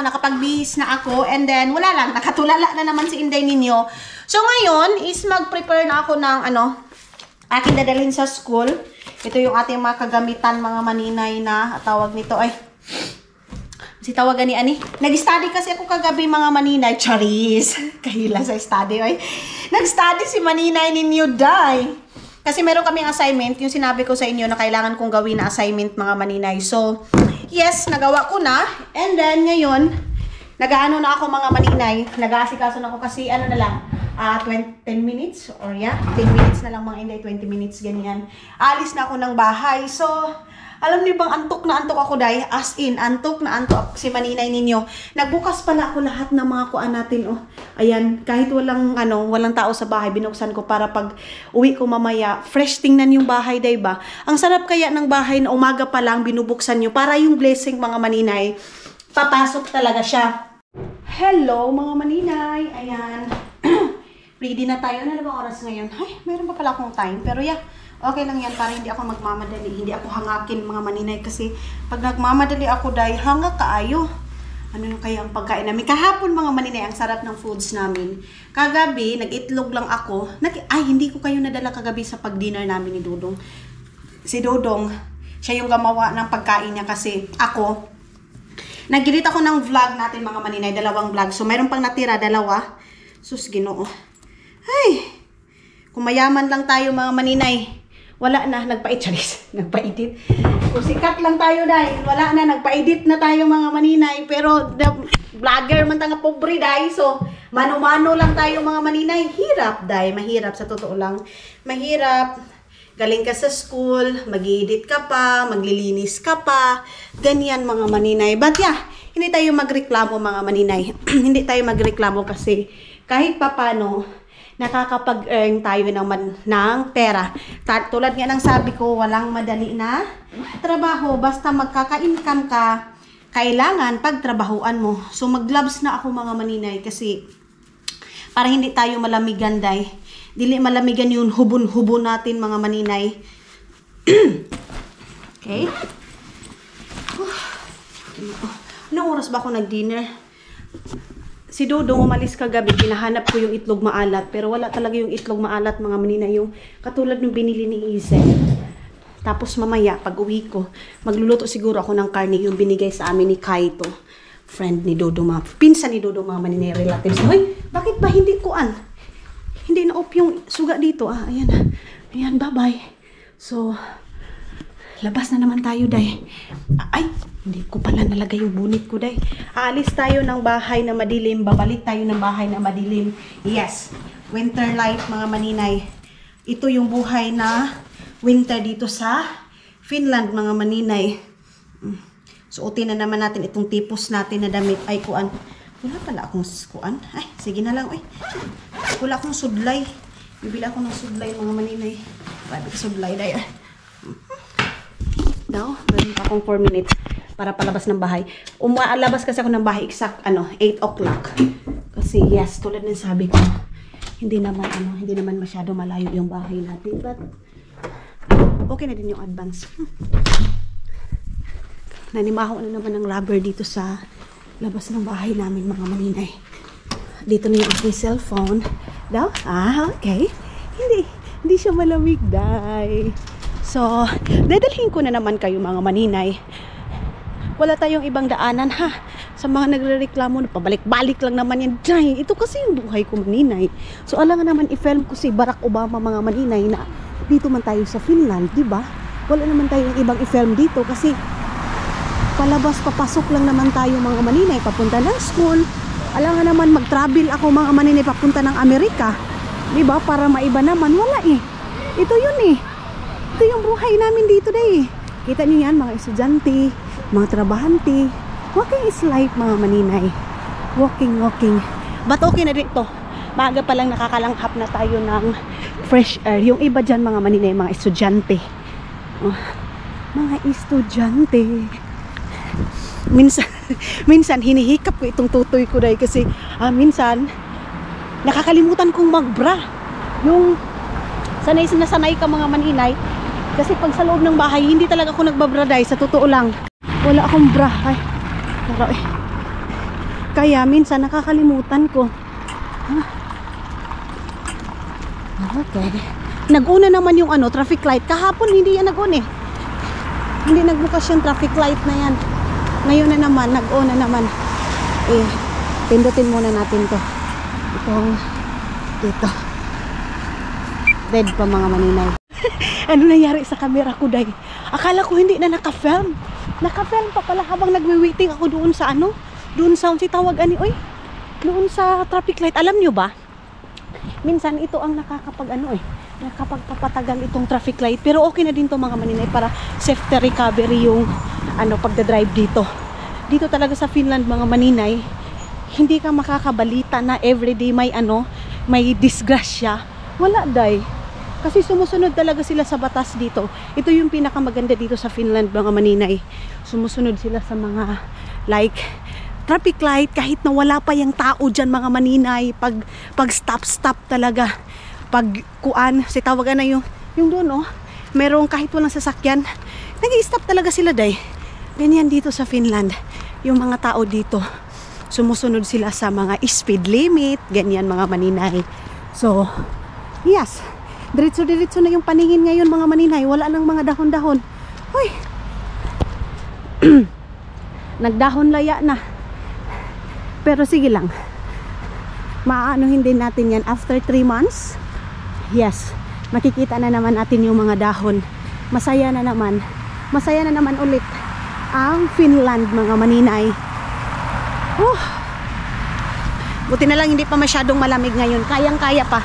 nakapagbihis na ako, and then wala lang, nakatulala na naman si Inday ninyo. So ngayon is mag-prepare na ako ng aking dadalhin sa school. Ito yung ating mga kagamitan, mga maninay na tawag nito ay si tawagan ni Ani. Nag-study kasi ako kagabi, mga maninay. Charis. Kahila sa study ay. Nag-study si maninay ninyo, day. Kasi meron kaming assignment, yung sinabi ko sa inyo na kailangan kong gawin na assignment, mga maninay. So, yes, nagawa ko na. And then, ngayon, nag-ano na ako, mga maninay. Nag-aasikaso na ako kasi, 10 minutes, or 10 minutes na lang, mga Inday, 20 minutes, ganyan. Alis na ako ng bahay. So, alam niyo bang antok na antok ako, day? As in, antok na antok si maninay ninyo. Nagbukas pala ako lahat ng mga kuan natin, oh. Ayan, kahit walang tao sa bahay, binuksan ko para pag uwi ko mamaya, fresh tingnan yung bahay, day ba? Ang sarap kaya ng bahay na umaga pa lang binubuksan nyo para yung blessing, mga maninay, papasok talaga siya. Hello, mga maninay. Ayan. Ready na tayo. Ano na bang oras ngayon? Ay, mayroon pa pala akong time. Pero yeah, okay lang yan para hindi ako magmamadali. Hindi ako hangakin, mga maninay. Kasi pag nagmamadali ako, day, hanga kaayo. Ano yung kaya ang pagkain namin? Kahapon, mga maninay, ang sarap ng foods namin. Kagabi, nag-itlog lang ako. Ay, hindi ko kayo nadala kagabi sa pag-dinner namin ni Dodong. Si Dodong, siya yung gumawa ng pagkain niya kasi ako, nag-edit ako ng vlog natin, mga maninay. 2 vlog. So, mayroon pang natira, 2. Sus, Ginoo. Ay, kung mayaman lang tayo, mga maninay, wala na, nagpa-edit. Kung sikat lang tayo, dahil wala na, nagpa-edit na tayo, mga maninay. Pero, vlogger man tanga pobre, dahil. So, mano-mano lang tayo, mga maninay. Hirap, dahil. Mahirap, sa totoo lang. Mahirap. Galing ka sa school, mag-edit ka pa, maglilinis ka pa. Ganyan, mga maninay. But yeah, hindi tayo magreklamo, mga maninay. Hindi tayo magreklamo kasi kahit papano, nakakapag-earn tayo ng pera. Tulad nga ng sabi ko, walang madali na trabaho. Basta magkaka-income ka, kailangan pagtrabahuan mo. So, mag-gloves na ako, mga maninay, kasi para hindi tayo malamigan, day. Dili malamigan yun, hubon-hubon natin, mga maninay. Okay? Anong oras ba ako nag-dinner? Si Dodong umalis kagabi, pinahanap ko yung itlog maalat. Pero wala talaga yung itlog maalat, mga maninay. Yung katulad ng binili ni Izel. Tapos mamaya, pag uwi ko, magluluto siguro ako ng karne yung binigay sa amin ni Kaito. Friend ni Dodong, pinsan ni Dodong, mga maninay, relatives. Hoy, bakit ba hindi kuan? Hindi na-off yung suga dito. Ayan. Ayan, bye-bye. So, labas na naman tayo, day. Ay, hindi ko pala nalagay yung bunit ko, day. Aalis tayo ng bahay na madilim. Babalik tayo ng bahay na madilim. Yes, winter life, mga maninay. Ito yung buhay na winter dito sa Finland, mga maninay. Suotin na naman natin itong tipos natin na damit. Ay, kuan. Wala pala akong kuan. Ay, sige na lang, oy. Wala akong sudlay. Bibili ako ng sudlay, mga maninay. Grabe ka sudlay, day. Now, meron pa akong 4 minutes para palabas ng bahay. Umalabas kasi ako ng bahay exact 8 o'clock. Kasi yes, tulad ng sabi ko, hindi naman masyado malayo yung bahay natin, but okay na din yung advance. Nanimaho na naman ng rubber dito sa labas ng bahay namin, mga maninay. Dito na yung aking cellphone. Daw? Okay. Hindi siya malamig, day. So, dadalhin ko na naman kayo, mga maninay. Wala tayong ibang daanan, ha? Sa mga nagrereklamo, pabalik-balik lang naman yan. Day, ito kasi yung buhay ko, maninay. So, alam nga naman, i-film ko si Barack Obama, mga maninay, na dito man tayo sa Finland, di ba? Wala naman tayong ibang i-film dito kasi palabas, papasok lang naman tayo, mga maninay, papunta ng school. Alam nga naman, mag-travel ako, mga maninay, papunta ng Amerika. Di ba? Para maiba naman. Wala eh. Ito yun eh. Ito yung buhay namin dito, day. Kita niyo yan, mga estudyante, mga trabahante. Walking is life, mga maninay. Walking. But okay na dito. Maaga pa lang nakakalanghap na tayo ng fresh air. Yung iba dyan, mga maninay, mga estudyante. Mga estudyante. Minsan hinihikap ko itong tutoy ko, day, kasi minsan nakakalimutan kong magbra. Yung sanay ka, mga maninay, kasi pag sa loob ng bahay hindi talaga ako nagbabra, day, sa totoo lang. Wala akong bra. Ay, Pero kaya minsan nakakalimutan ko. Okay. Nag-una naman yung traffic light. Kahapon hindi yan nag-on eh. Hindi nagbukas yung traffic light na yan. Ngayon na naman, nag-on na naman. Pindutin muna natin to. Itong dito. Dead pa mga maninay. Ano nangyari sa camera ko, day? Akala ko hindi na naka-film. Naka-film pa pala habang nagwi-waiting ako doon sa doon sa si tawag doon sa traffic light. Alam nyo ba? Minsan ito ang nakakapagpapatagal itong traffic light. Pero okay na din to mga maninay para safety recovery yung pagdadrive dito. Dito talaga sa Finland mga maninay, hindi ka makakabalita na everyday may disgrasya. Wala, day. Kasi sumusunod talaga sila sa batas dito. Ito yung pinakamaganda dito sa Finland mga maninay. Sumusunod sila sa mga traffic light kahit na wala pa yung tao dyan mga maninay. Pag stop talaga. Pag si tawagan na yung doon merong kahit walang sasakyan, nag-i-stop talaga sila, day. Ganyan dito sa Finland. Yung mga tao dito, sumusunod sila sa mga speed limit. Ganyan mga maninay. So, yes. Diretso-diretso na yung paningin ngayon mga maninay. Wala nang mga dahon-dahon. Uy! Nagdahon laya na. Pero sige lang. Maaanuhin din natin yan after 3 months. Yes. Makikita na naman natin yung mga dahon. Masaya na naman. Masaya na naman ulit ang Finland mga maninay. Buti na lang hindi pa masyadong malamig ngayon. Kayang-kaya pa.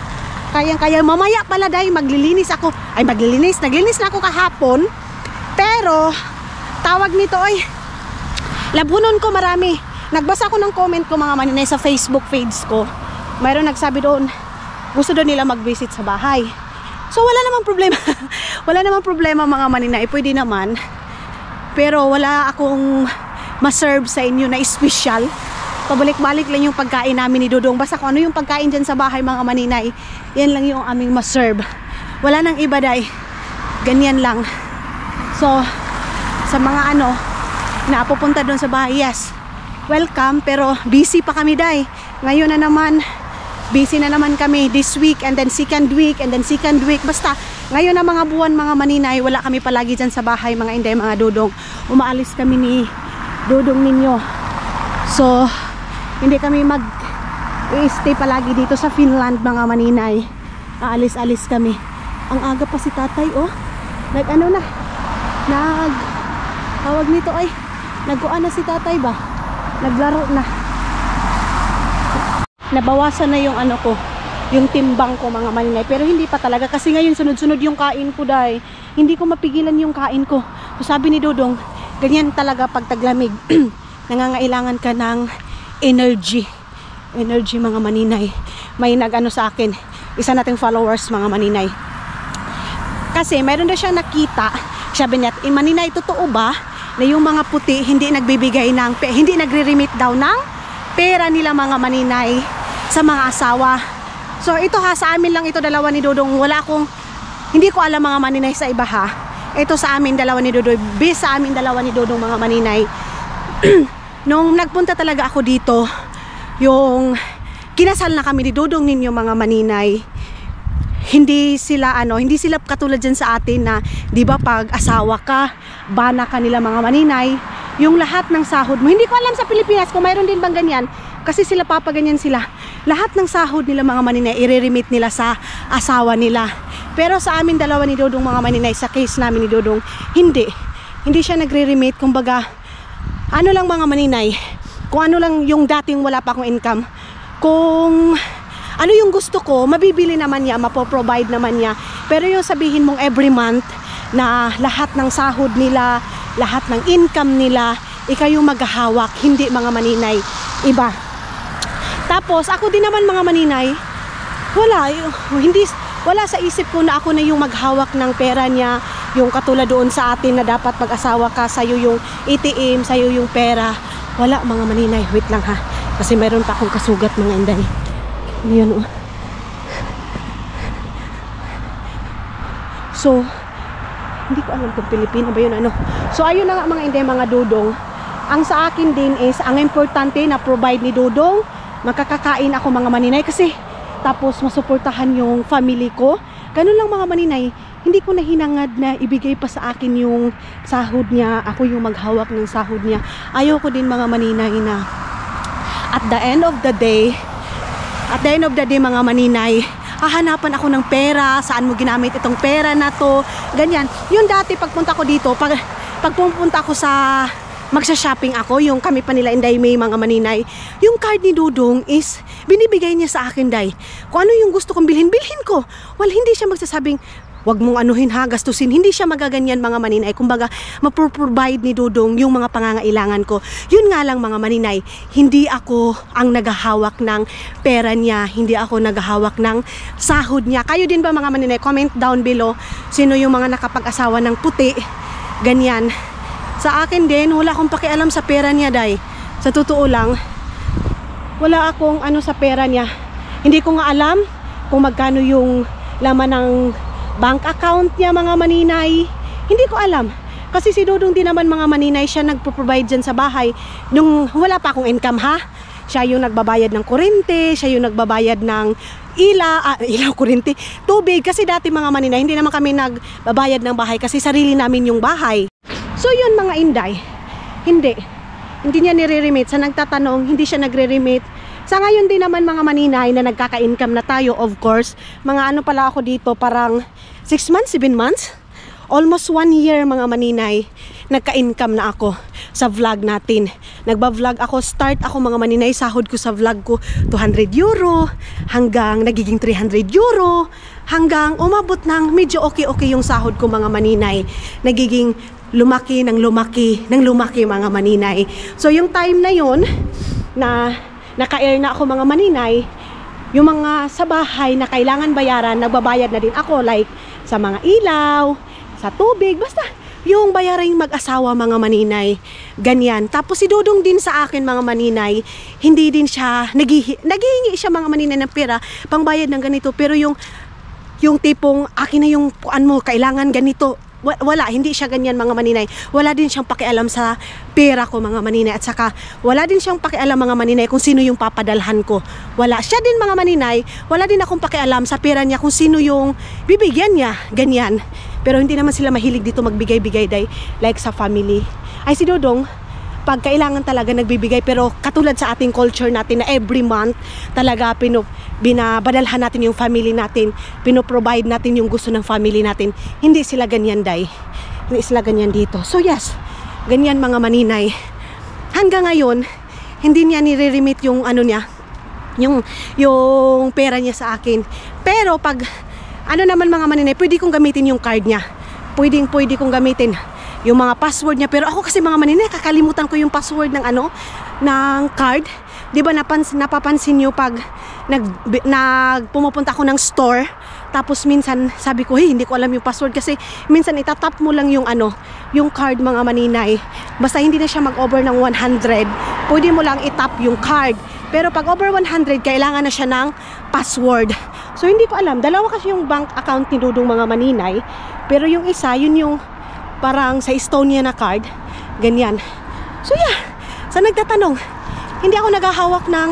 Kayang-kaya. Mamaya pala, day, naglinis ako. Naglinis na ako kahapon. Pero tawag nito labunon ko marami. Nagbasa ko ng comment ko mga maninay sa Facebook page ko. Mayroon nagsabi doon, gusto doon nila mag-visit sa bahay. So wala namang problema. Wala namang problema mga maninay. Pwede naman. Pero wala akong ma-serve sa inyo na special. Pabalik-balik lang yung pagkain namin ni Dodong. Basta kung ano yung pagkain dyan sa bahay mga maninay, yan lang yung aming ma-serve. Wala nang iba, day. Ganyan lang. So sa mga na pupunta doon sa bahay, yes, welcome. Pero busy pa kami, day. Ngayon na naman, busy na naman kami this week and then second week and then second week. Basta ngayon na mga buwan mga maninay, wala kami palagi dyan sa bahay mga inday, mga Dodong. Umaalis kami ni Dodong ninyo. So hindi kami mag-stay palagi dito sa Finland mga maninay. Aalis-alis kami. Ang aga pa si tatay, tawag nito nagkuan na si tatay ba? Naglaro na. Nabawasan na yung yung timbang ko mga maninay. Pero hindi pa talaga kasi ngayon sunod-sunod yung kain ko, day. Hindi ko mapigilan yung kain ko. So sabi ni Dodong, ganyan talaga pag taglamig. Nangangailangan ka ng energy mga maninay. May sa akin, isa nating followers mga maninay, kasi mayroon na siya nakita. Sabi niya, maninay, totoo ba na yung mga puti hindi nagbibigay hindi nagre-remit daw ng pera nila mga maninay sa mga asawa? So ito sa amin lang ito, dalawa ni Dodong. Hindi ko alam mga maninay sa iba ha. Ito sa amin dalawa ni Dodong, sa amin dalawa ni Dodong mga maninay. Nung nagpunta talaga ako dito, yung kinasal na kami ni Dodong ninyo mga maninay, hindi sila katulad dyan sa atin na, di ba, pag asawa ka, bana ka nila mga maninay, yung lahat ng sahod mo. Hindi ko alam sa Pilipinas kung mayroon din bang ganyan, kasi sila papaganyan sila. Lahat ng sahod nila mga maninay, i-remit nila sa asawa nila. Pero sa amin dalawa ni Dodong mga maninay, sa case namin ni Dodong, hindi siya nagre-remit. Kumbaga, lang mga maninay, kung lang yung dating wala pa akong income, kung yung gusto ko, mabibili naman niya, mapoprovide naman niya. Pero yung sabihin mong every month na lahat ng sahod nila, lahat ng income nila, ikaw yung maghahawak, hindi mga maninay, iba. Tapos ako din naman mga maninay, wala sa isip ko na ako na yung maghawak ng pera niya. Yung katulad doon sa atin na dapat mag-asawa ka, sa'yo yung ATM, sa'yo yung pera. Wala mga maninay. Wait lang ha, kasi mayroon pa akong kasugat mga inday. Yun So hindi ko alam kung Pilipino ba yun So ayun na nga mga inday, mga Dodong. ang sa akin din is, ang importante na provide ni Dudong, makakakain ako mga maninay kasi tapos masuportahan yung family ko. Ganun lang mga maninay, hindi ko na hinangad na ibigay pa sa akin yung sahod niya, ako yung maghawak ng sahod niya. Ayoko din mga maninay na at the end of the day mga maninay, hahanapan ako ng pera, saan mo ginamit itong pera na to, ganyan. Yung dati pagpunta ko dito, pag pumunta ako sa magsha-shopping ako, yung kami pa nila Inday May mga maninay, yung card ni Dudong is binibigay niya sa akin, Day. Kung ano yung gusto kong bilhin ko. Well, hindi siya magsasabing wag mong anuhin ha, gastusin. Hindi siya magaganyan mga maninay. Kumbaga, mapro-provide ni Dudong yung mga pangangailangan ko. Yun nga lang mga maninay, hindi ako ang naghahawak ng pera niya. Hindi ako naghahawak ng sahod niya. Kayo din ba mga maninay? Comment down below sino yung mga nakapag-asawa ng puti. Ganyan. Sa akin din, wala akong pakialam sa pera niya, Day. Sa totoo lang, wala akong ano sa pera niya. Hindi ko nga alam kung magkano yung laman ng bank account niya mga maninay. Hindi ko alam. Kasi si Dudong din naman mga maninay, siya nagpo-provide dyan sa bahay. Nung wala pa akong income ha. Siya yung nagbabayad ng kuryente, siya yung nagbabayad ng ilaw, kuryente, tubig. Kasi dati mga maninay, hindi naman kami nagbabayad ng bahay kasi sarili namin yung bahay. So yun mga Inday, hindi niya nire-remit. Sa nagtatanong, hindi siya nagre-remit. Sa ngayon din naman mga maninay na nagkaka-income na tayo, of course. Mga ano pala ako dito, parang 6 months, 7 months? Almost 1 year mga maninay, nagka-income na ako sa vlog natin. Nagba-vlog ako, start ako mga maninay, sahod ko sa vlog ko 200 euro, hanggang nagiging 300 euro, hanggang umabot ng medyo okay yung sahod ko mga maninay. Nagiging lumaki mga maninay. So yung time na yun na naka-air na ako mga maninay, yung mga sa bahay na kailangan bayaran, nagbabayad na din ako, like sa mga ilaw, sa tubig, basta yung bayaring mag-asawa mga maninay, ganyan. Tapos si Dudong din sa akin mga maninay, hindi din siya naghihingi siya mga maninay ng pera pangbayad ng ganito, pero yung tipong akin na yung kuan mo, kailangan ganito. Wala, hindi siya ganyan mga maninay. Wala din siyang pakialam sa pera ko mga maninay. At saka wala din siyang pakialam mga maninay kung sino yung papadalhan ko. Wala. Siya din mga maninay, wala din akong pakialam sa pera niya kung sino yung bibigyan niya. Ganyan. Pero hindi naman sila mahilig dito magbigay-bigay, Day, like sa family. Ay si Dudong, pag kailangan talaga nagbibigay, pero katulad sa ating culture natin na every month talaga binabadalhan natin yung family natin, pinoprovide natin yung gusto ng family natin. Hindi sila ganyan, Day. Hindi sila ganyan dito. So yes, ganyan mga maninay. Hanggang ngayon, hindi niya nire-remit yung ano niya, yung pera niya sa akin. Pero pag ano naman mga maninay, pwede kong gamitin yung card niya. Pwede kong gamitin yung mga password niya. Pero ako kasi mga maninay, kakalimutan ko yung password ng ng card. Di ba napapansin nyo pag pumupunta ako ng store, tapos minsan sabi ko, hey, hindi ko alam yung password kasi minsan itatap mo lang yung yung card mga maninay. Basta hindi na siya mag-over ng 100, pwede mo lang itap yung card. Pero pag over 100, kailangan na siya ng password. So hindi ko alam, dalawa kasi yung bank account ni Dudong mga maninay, pero yung isa, yun yung parang sa Estonia na card, ganyan. So yeah, sa nagtatanong, hindi ako naghahawak ng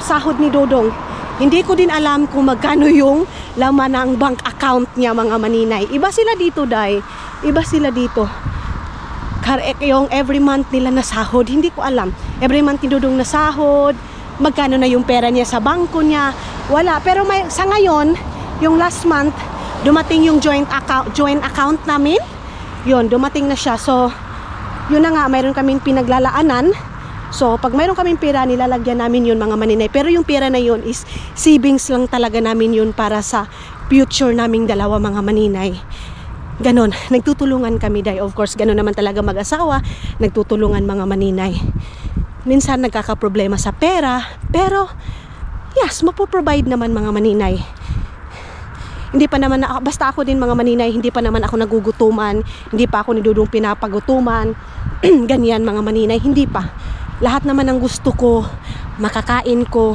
sahod ni Dudong. Hindi ko din alam kung magkano yung laman ng bank account niya mga maninay. Iba sila dito, Day. Iba sila dito. Yung every month nila na sahod, hindi ko alam. Every month ni Dudong na sahod, magkano na yung pera niya sa bangko niya, wala. Pero sa ngayon, yung last month, dumating yung joint account namin. Yun, dumating na siya. So, yun na nga, mayroon kaming pinaglalaanan. So, pag mayroon kaming pera, nilalagyan namin yun mga maninay. Pero yung pera na yun is savings lang talaga namin yun para sa future naming dalawa mga maninay. Ganon, nagtutulungan kami, Day. Of course, ganon naman talaga mag-asawa, nagtutulungan mga maninay. Minsan nagkakaproblema sa pera, pero yes, mapoprovide naman mga maninay. Hindi pa naman, basta ako din mga maninay, hindi pa naman ako nagugutuman, hindi pa ako ni Dudong pinapagutuman, ganyan mga maninay, hindi pa. Lahat naman ng gusto ko, makakain ko,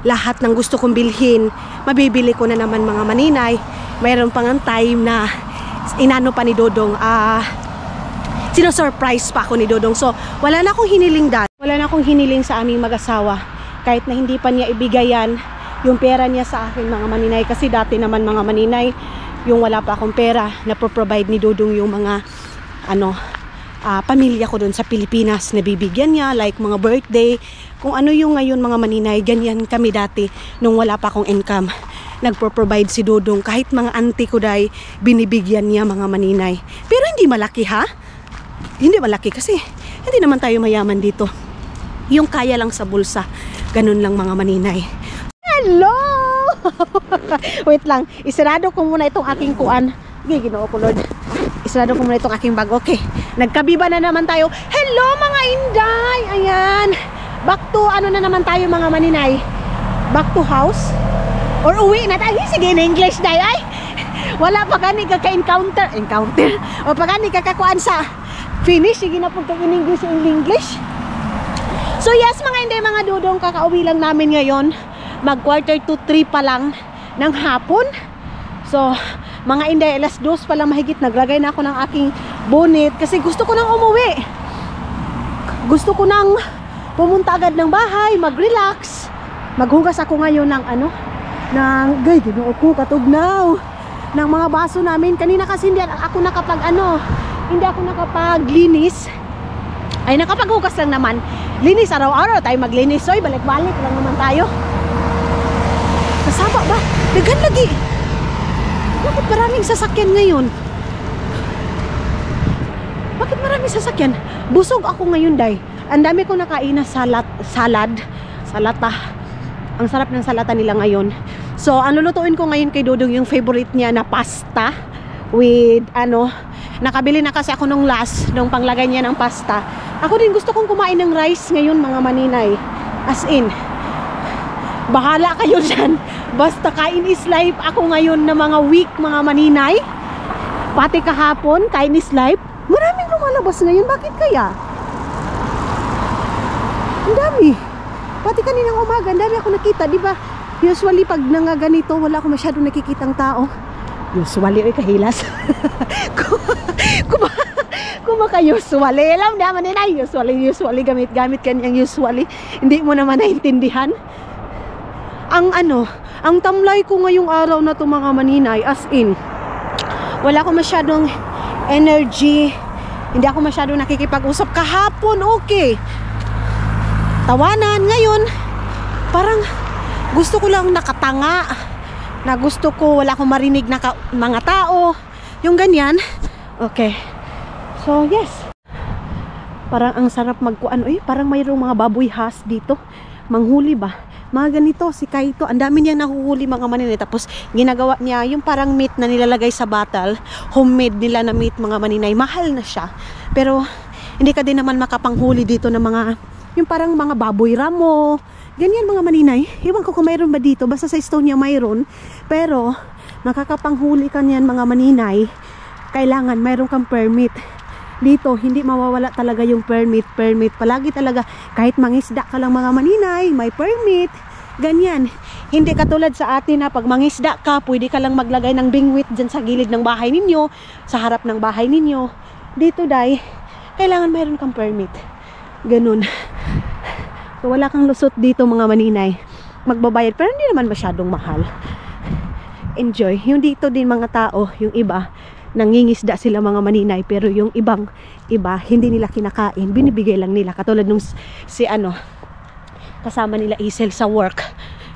lahat ng gusto kong bilhin, mabibili ko na naman mga maninay. Mayroon pang time na inano pa ni Dudong, sino-surprise pa ako ni Dodong. So, wala na akong hiniling wala na akong hiniling sa aming mag-asawa. Kahit na hindi pa niya ibigayan yung pera niya sa akin mga maninay. Kasi dati naman mga maninay, yung wala pa akong pera, na-provide ni Dodong yung mga pamilya ko doon sa Pilipinas. Nabibigyan niya, like mga birthday. Kung ano yung ngayon mga maninay, ganyan kami dati nung wala pa akong income. Nagpro-provide si Dodong. Kahit mga auntie ko dahil binibigyan niya mga maninay. Pero hindi malaki ha? Hindi malaki kasi hindi naman tayo mayaman dito. Yung kaya lang sa bulsa. Ganun lang mga maninay. Hello! Wait lang. Isarado ko muna itong aking kuan. Ginoo ko Lord. Isarado ko muna itong aking bag. Okay. Nagkabiba na naman tayo. Hello mga inday! Ayan. Back to ano na naman tayo mga maninay. Back to house. Or uwi na tayo. Sige in English day ay. Wala pa gani kaka-encounter. O pa gani kakakuan sa finish. Sige na po in English. So yes mga inday mga Dodong. Kakauwi lang namin ngayon. Mag quarter to 3 pa lang ng hapon. So mga inday, alas 2 pa lang mahigit, naglagay na ako ng aking bonnet kasi gusto ko nang umuwi. Gusto ko nang pumunta agad ng bahay, mag-relax. Maghugas ako ngayon ng ginoo ko katugnaw ng mga baso namin. Kanina kasi hindi ako nakapaglinis. Ay nakapaghugas lang naman. Linis araw-araw tayo maglinis. Soy, balik-balik lang naman tayo. Kasama ba? Dagan lagi. Bakit maraming sasakyan ngayon? Bakit maraming sasakyan? Busog ako ngayon, day. Ang dami ko nakain na salata. Ang sarap ng salata nila ngayon. So, ang lulutuin ko ngayon kay Dodong yung favorite niya na pasta with nakabili na kasi ako nung panglagay niya ng pasta. Ako din gusto kong kumain ng rice ngayon mga maninay. As in, bahala kayo dyan. Basta kain is life ako ngayon na mga week mga maninay. Pati kahapon, kain is life. Maraming lumalabas ngayon. Bakit kaya? Ang dami. Pati kaninang umaga, ang dami ako nakita. Diba? Usually pag nangaganito, wala ako masyadong nakikitang tao. Usually, kahilas. Kumaka-usually. Alam naman nila, usually, gamit kanyang usually. Hindi mo naman naintindihan. Ang tamlay ko ngayong araw na to mga maninay, as in, wala ko masyadong energy, hindi ako masyadong nakikipag-usap. Kahapon, okay. Tawanan, ngayon, parang gusto ko lang nakatanga, na gusto ko, wala akong marinig na mga tao, yung ganyan. Okay. So, yes. Parang ang sarap magkuan. Parang mayroong mga baboy has dito. Manghuli ba? Mga ganito, si Kaito, ang dami niyang nahuhuli mga maninay. Tapos ginagawa niya yung parang meat na nilalagay sa bottle. Homemade nila na meat mga maninay. Mahal na siya. Pero hindi ka din naman makapanghuli dito ng mga, yung parang mga baboy ramo. Ganyan mga maninay. Iwan ko kung mayroon ba dito. Basta sa Estonia mayroon. Pero makakapanghuli ka niyan mga maninay. Kailangan mayroon kang permit. Dito, hindi mawawala talaga yung permit. Palagi talaga, kahit mangisda ka lang mga maninay, may permit. Ganyan. Hindi katulad sa atin na pag mangisda ka, pwede ka lang maglagay ng bingwit dyan sa gilid ng bahay ninyo, sa harap ng bahay ninyo. Dito, day, kailangan mayroon kang permit. Ganun. So, wala kang lusot dito mga maninay. Magbabayad, pero hindi naman masyadong mahal. Enjoy. Yung dito din mga tao, yung iba, nangingisda sila mga maninay, pero yung iba hindi nila kinakain, binibigay lang nila. Katulad nung kasama nila Isel sa work,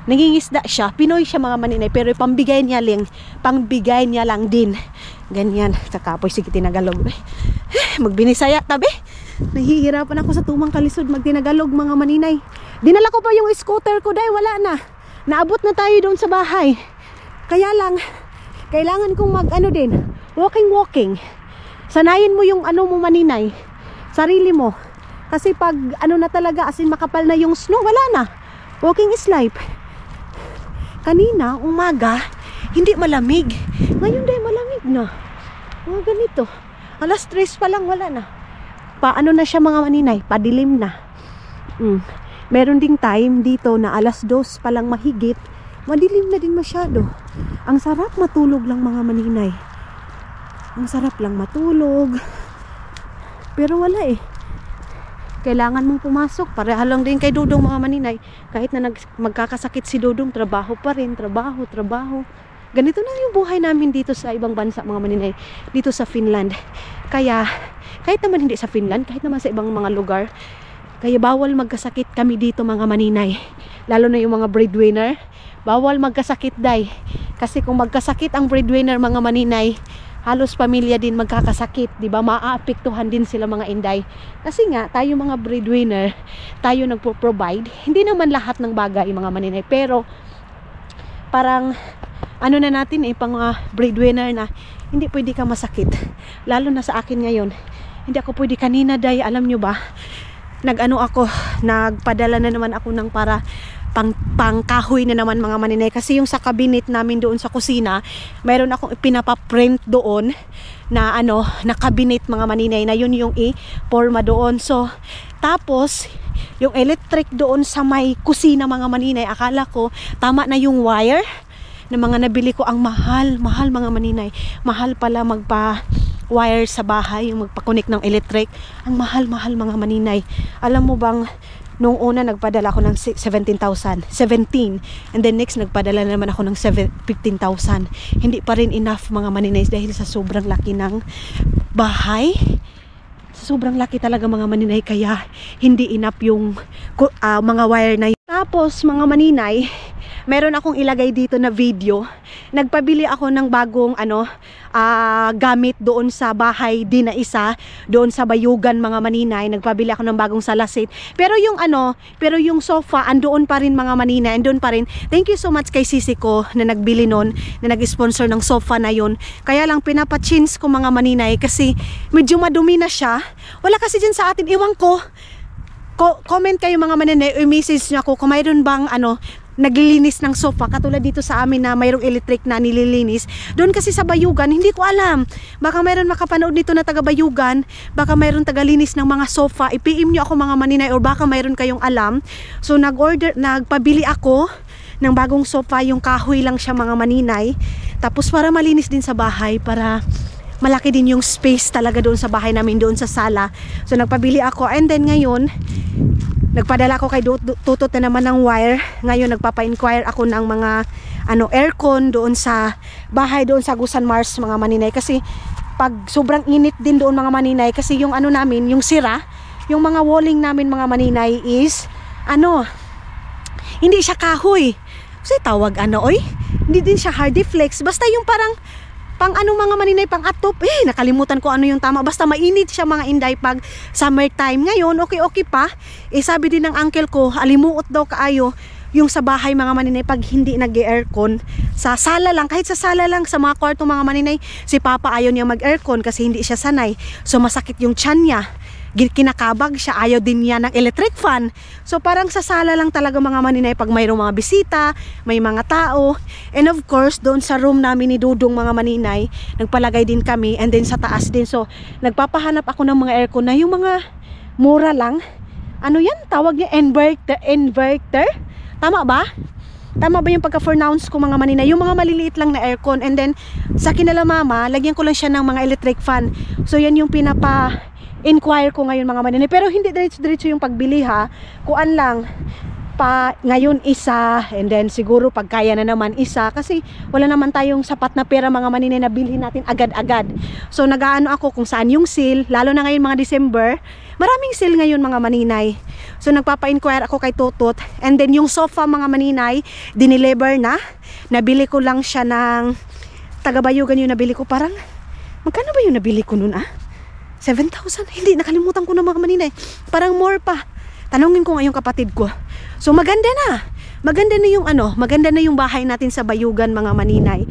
nangingisda siya, Pinoy siya mga maninay, pero pangbigay niya lang din. Ganyan. Kakapoy, sige tinagalog. Magbinisaya tabi. Nahihirapan ako sa tumang kalisod magtinagalog mga maninay. Dinala ko pa yung scooter ko, day, wala na. Naabot na tayo doon sa bahay. Kaya lang, kailangan kong walking. Sanayin mo yung mo maninay, sarili mo. Kasi pag na talaga, as in makapal na yung snow, wala na. Walking is life. Kanina, umaga, hindi malamig. Ngayon day malamig na. Mga ganito. Alas 3 pa lang, wala na. Paano na siya mga maninay? Padilim na. Meron ding time dito na alas 2 pa lang mahigit. Madilim na din masyado. Ang sarap matulog lang mga maninay. Ang sarap lang matulog. Pero wala eh. Kailangan mong pumasok. Pareha lang din kay Dudong mga maninay. Kahit na magkakasakit si Dudong, trabaho pa rin. Trabaho. Ganito na yung buhay namin dito sa ibang bansa mga maninay. Dito sa Finland. Kaya, kahit naman hindi sa Finland, kahit naman sa ibang mga lugar, kaya bawal magkasakit kami dito mga maninay. Lalo na yung mga breadwinner. Bawal magkasakit day. Kasi kung magkasakit ang breadwinner mga maninay, halos pamilya din magkakasakit, di ba? Maaapektuhan din sila mga inday. Kasi nga, tayo mga breadwinner, tayo nagpo-provide. Hindi naman lahat ng bagay mga maninay, pero parang ano na natin pang breadwinner na hindi pwede ka masakit. Lalo na sa akin ngayon. Hindi ako pwede kanina day, alam nyo ba? Nagpadala na naman ako ng para pangkahoy na naman mga maninay, kasi yung sa cabinet namin doon sa kusina, mayroon akong pinapaprint doon na na cabinet mga maninay, na yun yung i-forma doon. So tapos yung electric doon sa may kusina mga maninay, akala ko tama na yung wire na mga nabili ko. Ang mahal mga maninay, mahal pala magpa wire sa bahay, yung magpa-connect ng electric. Ang mahal mga maninay. Alam mo bang nung una nagpadala ako ng 17,000, and then next nagpadala naman ako ng 15,000. Hindi pa rin enough mga maninay dahil sa sobrang laki ng bahay. Sobrang laki talaga mga maninay, kaya hindi enough yung mga wire na yun. Tapos mga maninay, meron akong ilagay dito na video. Nagpabili ako ng bagong gamit doon sa bahay din na isa, doon sa Bayugan mga maninay. Nagpabili ako ng bagong salasit. Pero yung sofa andoon pa rin mga maninay, andoon pa rin. Thank you so much kay sisi ko na nagbili noon, na nag-sponsor ng sofa na yon. Kaya lang pinapa-change ko mga maninay kasi medyo madumi na siya. Wala kasi dyan sa atin, iwan ko. Comment kayo mga maninay, message niyo ako kung mayroon bang naglilinis ng sofa katulad dito sa amin na mayroong electric na nililinis. Doon kasi sa Bayugan, hindi ko alam. Baka mayroon makapanood nito na taga Bayugan, baka mayroon tagalinis ng mga sofa. I-PM nyo ako mga maninay, or baka mayroon kayong alam. So nagpabili ako ng bagong sofa, yung kahoy lang siya mga maninay. Tapos para malinis din sa bahay, para malaki din yung space talaga doon sa bahay namin, doon sa sala. So nagpabili ako, and then ngayon nagpadala ko kay Tutot na naman ng wire. Ngayon nagpapa-inquire ako ng mga aircon doon sa bahay, doon sa Gusan Mars mga maninay. Kasi pag sobrang init din doon mga maninay, kasi yung namin, yung sira, yung mga walling namin mga maninay is hindi siya kahoy. Kasi tawag hindi din siya hardy flex. Basta yung parang mga maninay, pang atop. Nakalimutan ko yung tama. Basta mainit siya mga inday pag summertime. Ngayon, okay pa. Sabi din ng uncle ko, alimuot daw kaayo yung sa bahay mga maninay pag hindi nag-aircon. Sa sala lang, kahit sa sala lang, sa mga kwarto mga maninay, si Papa ayaw niya mag-aircon kasi hindi siya sanay. So masakit yung tiyan niya. Kinakabag siya, ayaw din niya ng electric fan. So parang sa sala lang talaga mga maninay pag mayroong mga bisita, may mga tao. And of course, doon sa room namin ni Dudong mga maninay, nagpalagay din kami, and then sa taas din. So nagpapahanap ako ng mga aircon na yung mga mura lang. Yan? Tawag niya inverter? Tama ba? Tama ba yung pagka-pronounce ko mga maninay? Yung mga maliliit lang na aircon. And then sa kinala mama, lagyan ko lang siya ng mga electric fan. So yan yung inquire ko ngayon mga maninay. Pero hindi diretso yung pagbili ha. Kuan lang pa ngayon isa, and then siguro pag kaya na naman isa, kasi wala naman tayong sapat na pera mga maninay na bilhin natin agad-agad. So nagaano ako kung saan yung sale, lalo na ngayon mga December, maraming sale ngayon mga maninay. So nagpapa-inquire ako kay Tutot, and then yung sofa mga maninay, dineliver na. Nabili ko lang siya ng taga-Bayugan, yung nabili ko. Parang magkano ba yung nabili ko nun 7,000? Hindi, nakalimutan ko na mga maninay. Parang more pa. Tanungin ko ngayong kapatid ko. So maganda na. Maganda na yung bahay natin sa Bayugan mga maninay.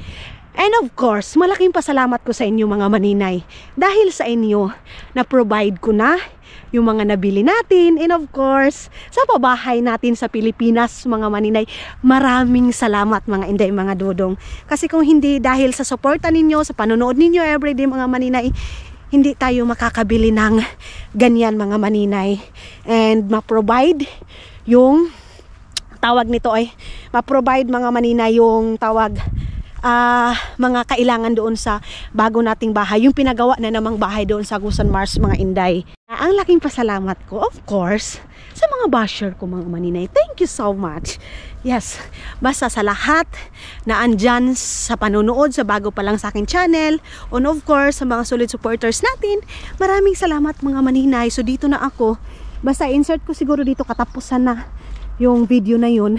And of course, malaking pasalamat ko sa inyo mga maninay. Dahil sa inyo, na-provide ko na yung mga nabili natin. And of course, sa pabahay natin sa Pilipinas mga maninay. Maraming salamat mga inday, mga dudong. Kasi kung hindi dahil sa suporta ninyo, sa panonood ninyo everyday mga maninay, hindi tayo makakabili ng ganyan mga maninay. And ma-provide yung tawag nito ma-provide mga maninay yung tawag mga kailangan doon sa bago nating bahay, yung pinagawa na namang bahay doon sa Agusan Mars, mga Inday. Ang laking pasalamat ko, of course, sa mga basher ko, mga maninay. Thank you so much. Yes, basta sa lahat na andyan sa panonood, sa bago pa lang sa aking channel, and of course, sa mga solid supporters natin, maraming salamat mga maninay. So dito na ako, basta insert ko siguro dito katapusan na yung video na yun.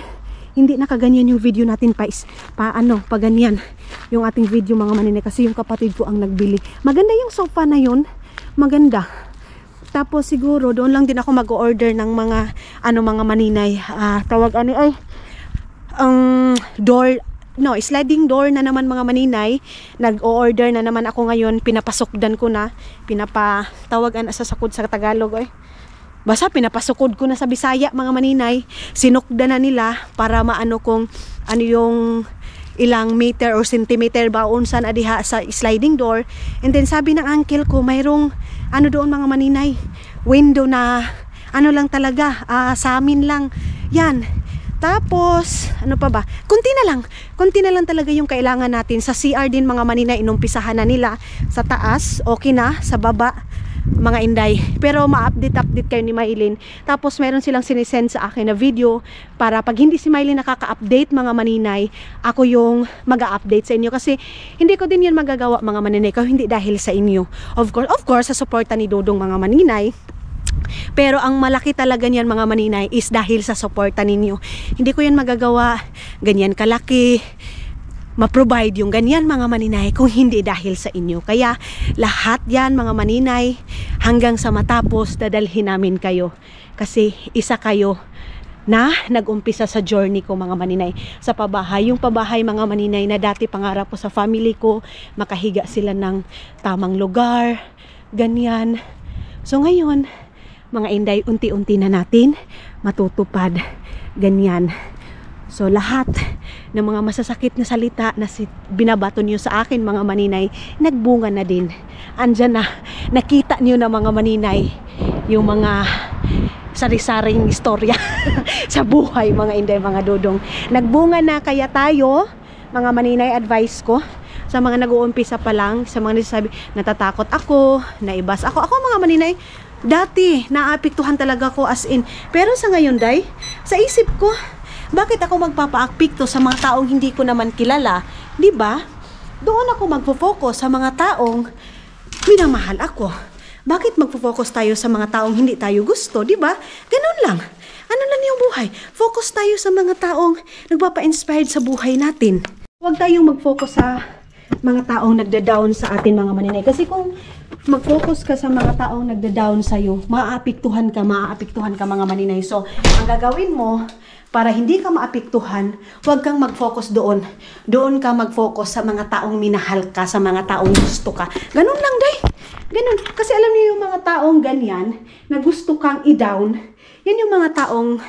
Hindi nakaganyan yung video natin pa ganyan yung ating video mga maninay, kasi yung kapatid ko ang nagbili. Maganda yung sofa na yun, maganda. Tapos siguro doon lang din ako mag-order ng mga mga maninay, sliding door na naman mga maninay. Nag-o-order na naman ako ngayon, pinapasukdan ko na, sa sakod sa Tagalog basta pinapasukod ko na sa Bisaya mga maninay. Sinukda na nila para maano kung ano yung ilang meter or centimeter ba unsan adiha sa sliding door. And then sabi ng uncle ko, mayroong doon mga maninay, window na lang talaga, sa amin lang yan. Tapos ano pa ba, kunti na lang talaga yung kailangan natin. Sa CR din mga maninay, inumpisahan na nila. Sa taas okay na, sa baba mga Inday, pero ma-update kayo ni Maylin. Tapos meron silang sinisend sa akin na video para pag hindi si Maylin nakaka-update mga maninay, ako yung mag-a-update sa inyo, kasi hindi ko din yun magagawa mga maninay kung hindi dahil sa inyo. Of course sa suporta ni Dodong mga maninay. Pero ang malaki talaga niyan mga maninay is dahil sa suporta ninyo. Hindi ko yan magagawa ganyan kalaki, ma-provide yung ganyan mga maninay kung hindi dahil sa inyo. Kaya lahat yan mga maninay, hanggang sa matapos dadalhin namin kayo, kasi isa kayo na nag-umpisa sa journey ko mga maninay, sa pabahay. Yung pabahay mga maninay na dati pangarap ko sa family ko, makahiga sila ng tamang lugar, ganyan. So ngayon mga Inday, unti-unti na natin matutupad ganyan. So lahat ng mga masasakit na salita na binabato niyo sa akin mga maninay, nagbunga na din. Andyan na, nakita niyo na mga maninay yung mga sari-saring istorya sa buhay mga Inday, mga Dodong. Nagbunga na, kaya tayo mga maninay, advice ko sa mga nag-uumpisa pa lang, sa mga nagsasabi natatakot ako, naibas ako mga maninay, dati naapektuhan talaga ko as in. Pero sa ngayon day, sa isip ko, bakit ako magpapaakpikto sa mga taong hindi ko naman kilala? 'Di ba? Doon ako magfo-focus sa mga taong minamahal ako. Bakit magfo-focus tayo sa mga taong hindi tayo gusto, 'di ba? Ganun lang. Ano lang yung buhay? Focus tayo sa mga taong nagpapa-inspired sa buhay natin. Huwag tayong mag-focus sa mga taong nagda-down sa atin mga maninay. Kasi kung mag-focus ka sa mga taong nagda-down sa'yo, maaapektuhan ka mga maninay. So, ang gagawin mo, para hindi ka maapektuhan, huwag kang mag-focus doon. Doon ka mag-focus sa mga taong minahal ka, sa mga taong gusto ka. Ganun lang, day. Ganun. Kasi alam niyo yung mga taong ganyan, na gusto kang i-down, yan yung mga taong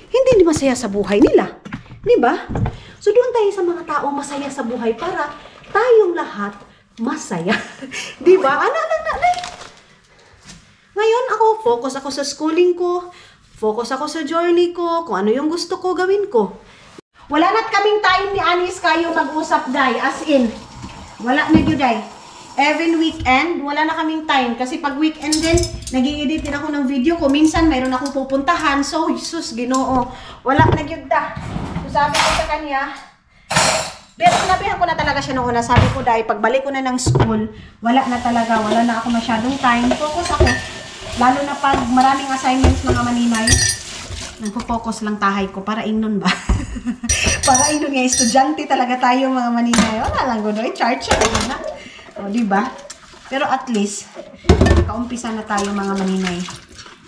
hindi masaya sa buhay nila. Diba? So doon tayo sa mga taong masaya sa buhay para tayong lahat masaya. Diba? Ano lang na, day? Ngayon ako, focus ako sa schooling ko, focus ako sa journey ko, kung ano yung gusto ko, gawin ko. Wala na't kaming time ni Anis kayo mag-usap, day. As in, wala na yun, day. Every weekend, wala na kaming time. Kasi pag weekend din, nag-i-edit din ako ng video ko. Minsan, mayroon akong pupuntahan. So, Jesus, Ginoo. Wala na yun, da. So, sabi ko sa kanya, pero sinabihan ko na talaga siya noon na sabi ko, day, pagbalik ko na ng school, wala na talaga, wala na ako masyadong time. Focus ako. Lalo na pag maraming assignments mga maninay, nagpo-focus lang tahay ko. Para ingnon ba? Para ingnon nga, estudyante talaga tayo mga maninay. Wala lang gudo, charge siya na. O, diba? Pero at least, nakaumpisa na tayo mga maninay.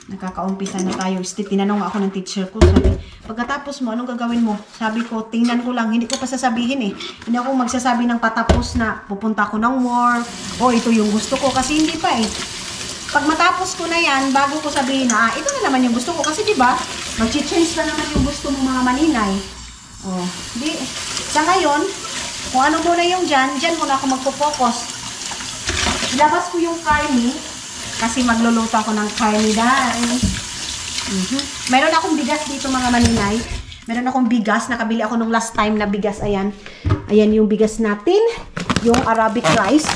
Nakakaumpisa na tayo. Tinanong ako ng teacher ko, sabi, pagkatapos mo, anong gagawin mo? Sabi ko, tingnan ko lang, hindi ko pa sasabihin eh. Hindi ako magsasabi ng patapos na pupunta ako ng work, o ito yung gusto ko, kasi hindi pa eh. Pag matapos ko na yan, bago ko sabihin na, ito na naman yung gusto ko. Kasi diba, mag-change na naman yung gusto mo mga maninay. Oh, di, sa ngayon, kung ano muna yung dyan muna ako magpo-focus. Ilabas ko yung carne, kasi magluluto ako ng carne dahil. Mayroon akong bigas dito mga maninay. Meron akong bigas. Nakabili ako nung last time na bigas. Ayan. Ayan yung bigas natin. Yung Arabic rice.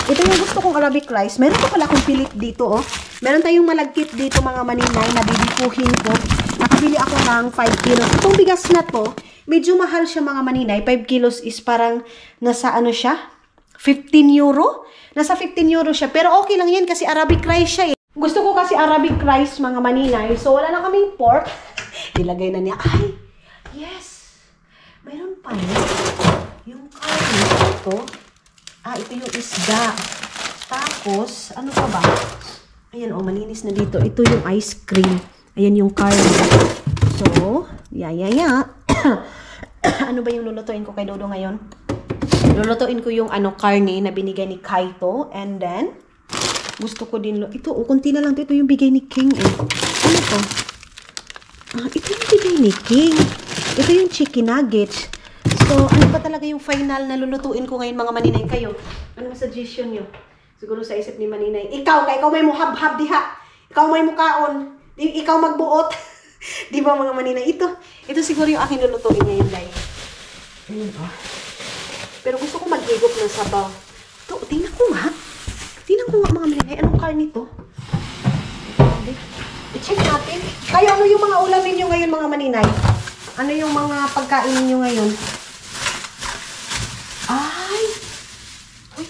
Ito yung gusto kong Arabic rice. Meron pa pala akong pilit dito, oh. Meron tayong malagkit dito, mga maninay, na bibikuhin ko. Nakabili ako ng 5 kilos. Itong bigas na to, medyo mahal siya, mga maninay. 5 kilos is parang nasa ano siya? 15 euro? Nasa 15 euro siya. Pero okay lang yan kasi Arabic rice siya, eh. Gusto ko kasi Arabic rice, mga maninay. So, wala na kaming pork. Nilagay na niya. Ay! Yes! Mayroon pa rin. Yung curry ito. Ito yung isda. Tapos, ano pa ba? Ayan, malinis na dito. Ito yung ice cream. Ayan yung curry. So, ano ba yung lulutuin ko kay Dodo ngayon? Lulutuin ko yung karne na binigay ni Kaito. And then, gusto ko din, ito, kunti na lang ito yung bigay ni King, eh. Ano to? Ito yung bigay ni King. Ito yung chicken nuggets. So, ano ba talaga yung final na lulutuin ko ngayon, mga maninay? Kayo, ano suggestion nyo? Siguro sa isip ni Maninay. Ikaw may muhab-hab diha. Ikaw may mukaon. Ikaw magbuot. Di ba, mga maninay? Ito siguro yung aking lulutuin ngayon, dahil. Ayun, oh. Pero gusto ko mag-higop ng sabaw. Ito, tingnan ko nga. Mga maninay. Anong karne ito? I-check natin. Kayo, ano yung mga ulamin nyo ngayon, mga maninay? Ano yung mga pagkain nyo ngayon? Ay! Uy,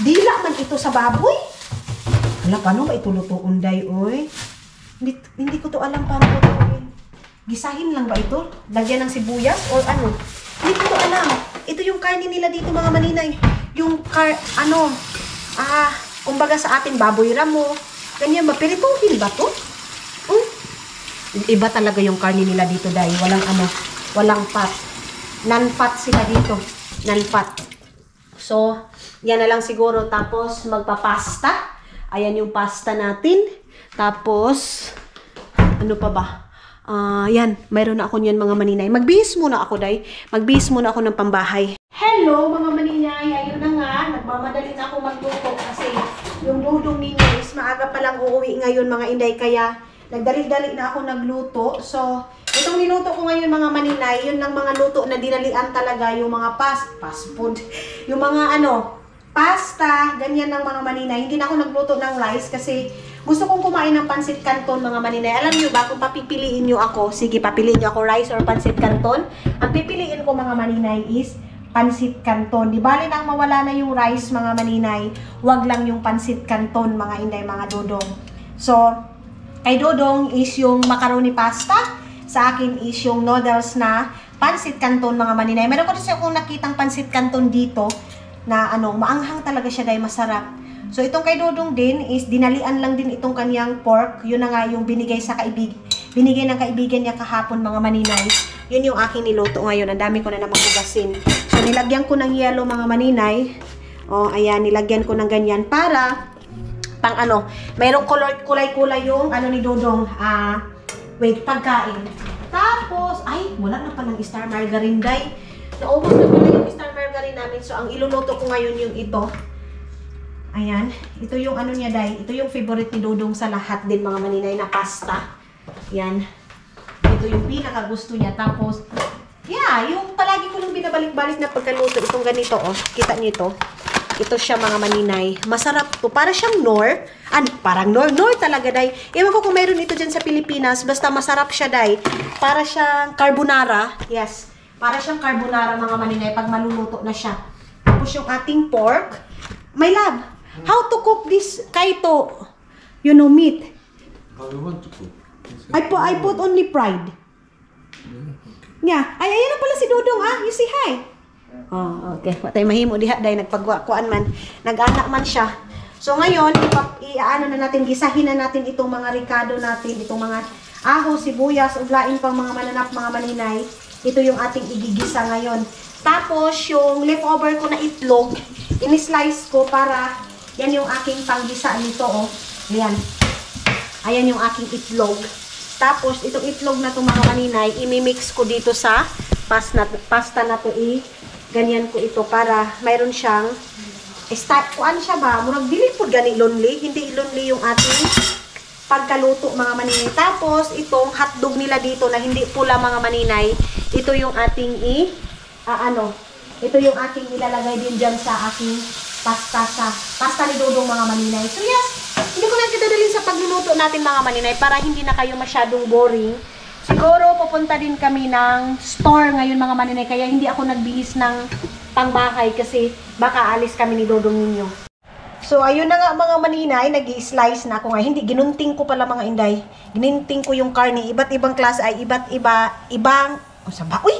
dila man ito sa baboy. Wala, paano ba ito lutuon, day, oy? Hindi ko to alam paano ko lutuin. Gisahin lang ba ito? Lagyan ng sibuyas or ano? Hindi ko to alam. Ito yung karne nila dito, mga maninay. Yung kumbaga sa atin, baboy ramo. Ganyan ba? Pirituhin ba to? Iba talaga yung karne nila dito, day. Walang fat. Non-fat sila dito. Non-fat. So, yan na lang siguro. Tapos, magpa-pasta. Ayan yung pasta natin. Tapos, ano pa ba? Yan. Mayroon na ako niyan, mga maninay. Magbihis muna ako, day. Magbihis muna ako ng pambahay. Hello, mga maninay. Ayun na nga. Nagmamadali na ako magluto kasi yung dudong ninyo is maaga palang uuwi ngayon, mga inday. Kaya, nagdali-dali na ako nagluto. So, itong niluto ko ngayon, mga maninay, yun lang mga luto na dinalian talaga, yung mga fast food. Yung mga pasta, ganyan lang, mga maninay. Hindi na ako nagluto ng rice kasi gusto kong kumain ng pansit canton, mga maninay. Alam nyo ba, kung papipiliin nyo ako, sige, papiliin nyo ako rice or pansit canton. Ang pipiliin ko, mga maninay, is pansit canton. Di bali nang mawala na yung rice, mga maninay. Wag lang yung pansit canton, mga inday, mga dodong. So, kay Dodong is yung macaroni pasta. Sa akin is yung noodles na pansit canton, mga maninay. Meron ko rin akong nakitang pansit canton dito na maanghang talaga siya, dahil masarap. So, itong kay Dodong din is dinalian lang din itong kanyang pork. Yun na nga yung binigay ng kaibigan niya kahapon, mga maninay. Yun yung aking niluto ngayon. Ang dami ko na namang hugasin. So, nilagyan ko ng yelo, mga maninay. Ayan, nilagyan ko ng ganyan para pang mayroong kulay-kulay yung ni Dodong, pagkain. Tapos, wala na palang star margarine, day. Naubos na pala yung star margarine namin. So, ang iluluto ko ngayon yung ito. Ayan. Ito yung niya, day. Ito yung favorite ni Dodong sa lahat din, mga maninay, na pasta. Yan. Ito yung pinakagusto niya. Tapos, yung palagi ko lang binabalik-balik na pagkaluto. Itong ganito, Kita niyo ito? Ito siya, mga maninay. Masarap to. Para siyang parang Nor talaga, day. Ewan ko kung mayroon ito dyan sa Pilipinas. Basta masarap siya, day. Para siyang carbonara. Yes. Para siyang carbonara, mga maninay, pag maluluto na siya. Tapos yung ating pork. My love, how to cook this kaito? Meat. How you want to cook? I put only fried. Yeah. Ayan na pala si Dodong, You say hi. Okay. Watay mahimo diha, day. Nagpagkuan man. Nag-anak man siya. So, ngayon, gisahin na natin itong mga ricado natin, itong mga ahos, sibuyas, uglain pang mga mananap, mga maninay. Ito yung ating igigisa ngayon. Tapos, yung leftover ko na itlog, in-slice ko para, yan yung aking panggisa nito, Ayan. Ayan yung aking itlog. Tapos, itong itlog na itong mga maninay, imimix ko dito sa pasta na to, ganyan ko ito para mayroon siyang kuan siya ba? Murag dili po gani lonely, hindi lonely yung ating pagkaluto mga maninay. Tapos, itong hotdog nila dito na hindi pula mga maninay, ito yung ating ito yung aking ilalagay din dyan sa aking pasta ni Dodong mga maninay. So yes, hindi ko lang kitadalhin sa pagluluto natin mga maninay para hindi na kayo masyadong boring. Siguro pupunta din kami ng store ngayon mga maninay, kaya hindi ako nagbihis ng pangbahay kasi baka alis kami ni Dodong ninyo. So ayun na nga mga maninay, nag-i-slice na ako nga. Hindi, ginunting ko pala mga inday. Gininting ko yung karne, iba't ibang klase ay ibang uy,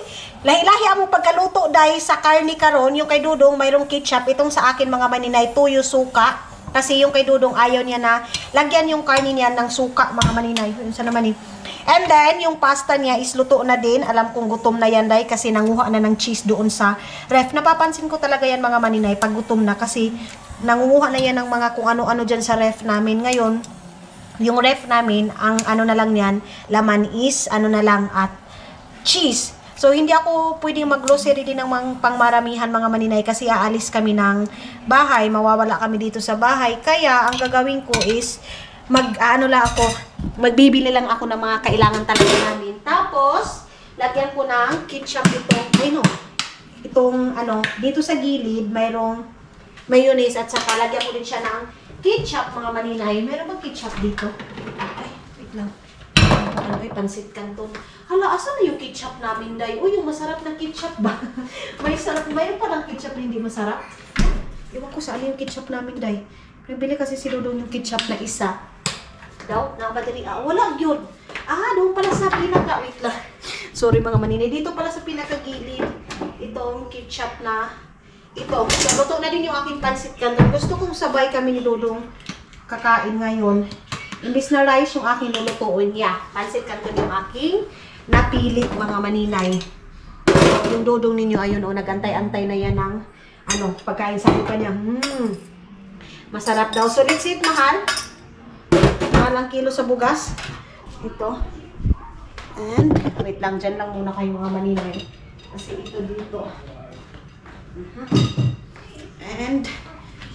lahi-lahi among pagkaluto dahil sa karne karon. Yung kay Dudong mayroong ketchup, itong sa akin mga maninay tuyo suka, kasi yung kay Dudong ayaw niya na lagyan yung karne niya ng suka mga maninay. Yun sa naman and then yung pasta niya is luto na din. Alam kong gutom na yan dahil kasi nanguha na ng cheese doon sa ref. Napapansin ko talaga yan mga maninay pag gutom na, kasi nangunguha na yan ng mga kung ano-ano dyan sa ref namin ngayon. Yung ref namin ang ano na lang yan, laman is ano na lang at cheese. So, hindi ako pwedeng mag-grocery din ng mga pangmaramihan mga maninay kasi aalis kami ng bahay. Mawawala kami dito sa bahay. Kaya, ang gagawin ko is magbibili lang ako ng mga kailangan talaga namin. Tapos, lagyan ko ng ketchup dito sa gilid, mayroong mayonnaise at saka lagyan ko din siya ng ketchup mga maninay. Meron bang ketchup dito? Ay, wait lang. Pansit Canton. Hala, asan na yung ketchup namin, day? Uy, yung masarap na ketchup ba? Mayroon palang ketchup na hindi masarap. Iwan ko saan yung ketchup namin, day. Bibili kasi si Dodong yung ketchup na isa. Daw, nakabadali. Wala yun. Doon pala sa pinaka. Wait lang. Sorry mga maninay. Dito pala sa pinakagilid. Itong ketchup na ito. So, luto na din yung aking pansit Canton. Gusto kong sabay kami ni Dodong kakain ngayon. Imbis na rice yung aking lulutuin niya. Pansit Canton yung aking napili mga maninay. Yung Dodong ninyo, ayun nagantay-antay na yan ng pagkain. Sabi pa niya, masarap daw. So let's eat, mahal. Mahal ang kilo sa bugas. Ito. And, wait lang, dyan lang muna kayo mga maninay. Kasi ito dito. And,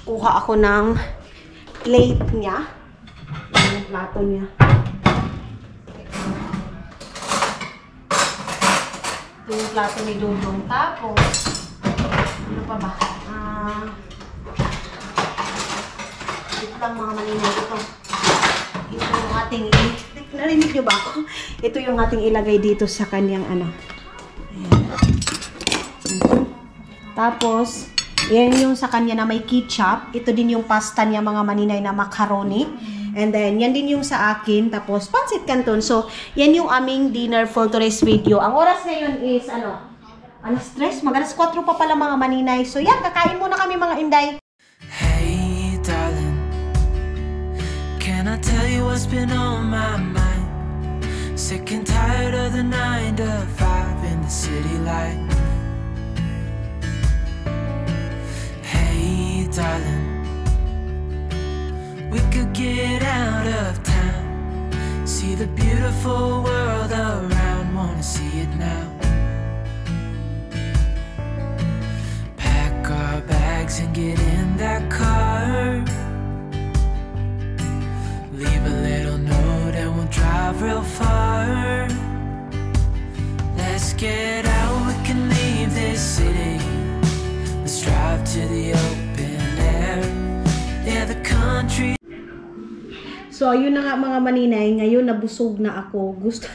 kuha ako ng plate niya. Yung plato niya. Ito yung plato ni Dodong. Tapos, ano pa ba? Ito lang mga maninay. Ito yung ating narinig nyo ba ako? Ito yung ating ilagay dito sa kanyang Ayan. Tapos, yan yung sa kanya na may ketchup. Ito din yung pasta niya mga maninay na macaroni. And then, yan din yung sa akin. Tapos, pansit Canton. So, yan yung aming dinner for today's video. Ang oras ngayon is, alas 3? Mag-alas 4 pa pala mga maninay. So, yan. Kakain muna kami mga inday. Hey, darling. Can I tell you what's been on my mind? Sick and tired of the 9 to 5 in the city life. Hey, darling. We could get out of town, see the beautiful world around, wanna see it now. Pack our bags and get in that car, leave a little note and we'll drive real far. Let's get out, we can leave this city. Let's drive to the open air. Yeah, the country. So, ayun na nga mga maninay. Ngayon, nabusog na ako. Gusto,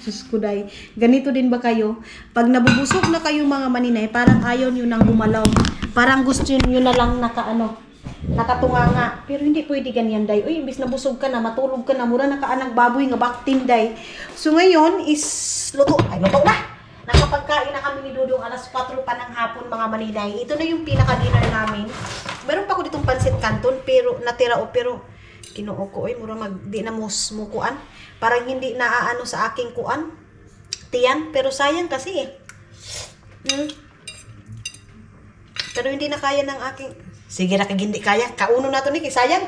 Diyos ko day. Ganito din ba kayo? Pag nabubusog na kayo mga maninay, parang ayaw nyo nang gumalaw. Parang gusto nyo na lang nakatunganga. Pero hindi pwede ganyan day. Uy, imbis nabusog ka na, matulog ka na, mura nakaanang baboy nga baktin day. So, ngayon is luto. Ay, luto na! Nakapagkain na kami ni Dodong alas 4 pa ng hapon mga maninay. Ito na yung pinaka-dinner namin. Meron pa ko ditong pansit Canton, pero natira pero kinuo ko, mura di na mukuan. Parang hindi naaano sa aking kuan. Tiyan, pero sayang kasi Pero hindi na kaya ng aking. Sige na, hindi kaya. Kauno na to ni, sayang.